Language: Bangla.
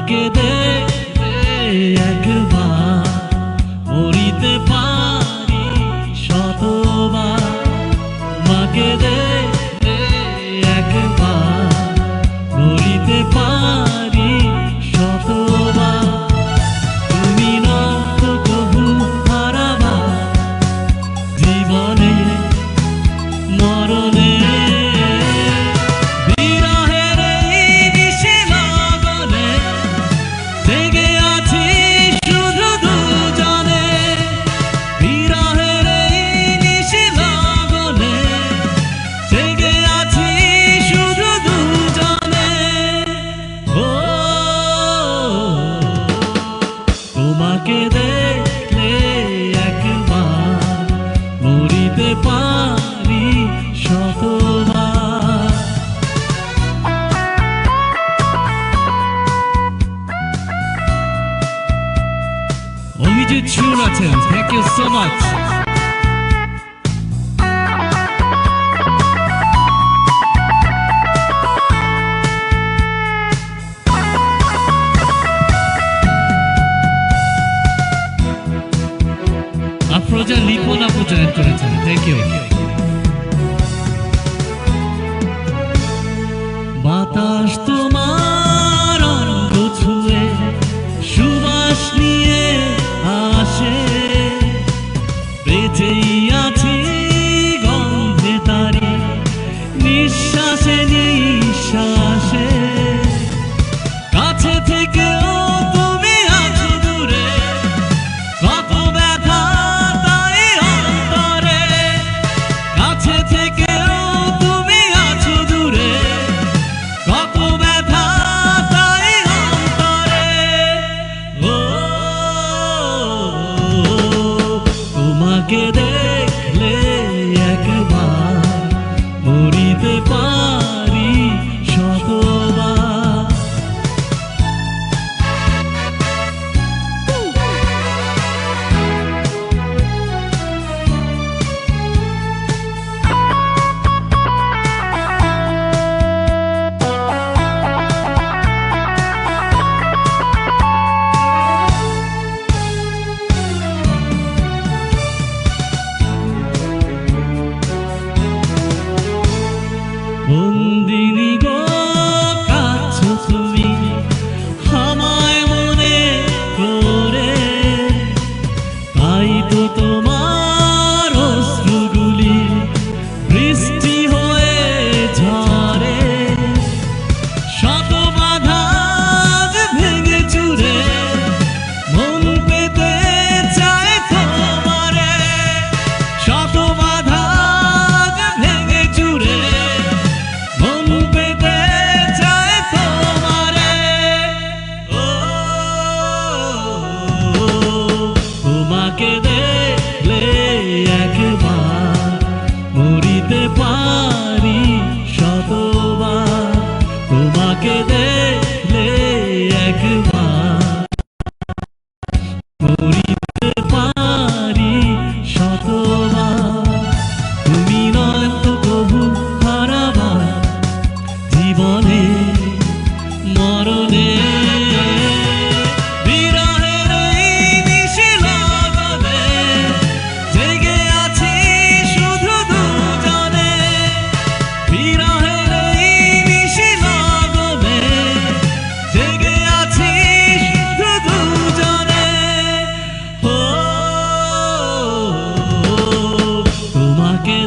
তোমাকে দেখলে একবার মরিতে পারি শতবার। তোমাকে দেখলে একবার মরিতে পারি শতবার। তুমি নত কবু হারাবার জীবনে মরণে। তোমাকে দেখলে একবার মরিতে পারি শতবার। অভিজিৎ সুর আছেন, thank you so much. Afroza Lipna পূজা করেছেন, থ্যাংক ইউ। বাতাস তোমার অঙ্গ ছুঁয়ে সুবাস নিয়ে আসে, বেঁচেই আছি গন্ধে তারি নিঃশ্বাসে নিঃশ্বাসে। কাছে থেকেও তুমি আছো দূরে, কত ব্যথা তাই অন্তরে। কাছে থেকেও তুমি আছো দূরে, কত ব্যথা তাই অন্তরে। ও তোমাকে দেখলে একবার মরিতে পারি শতবার। বন্দিনী গো কাছো তুমি আমায় মনে করে, তাই তো তোমার অশ্রুগুলি বৃষ্টি হয়ে ঝরে। শত বাধা ভেঙে চুরে মন পেতে চায় তোমারে। শত বাধা ভেঙে চুরে মন পেতে চায় তোমারে। ও তোমাকে দেখলে একবার মরিতে পারি শতবার। তোমাকে দেখলে একবার মরিতে পারি শতবার। তুমি নয়তো কবু হারাবার জীবনে মরণে। বিরহের এই নিশি লগনে জেগে আছি শুধু দুজনে। বিরহের এই নিশি লগনে জেগে আছি শুধু দুজনে। ও তোমাকে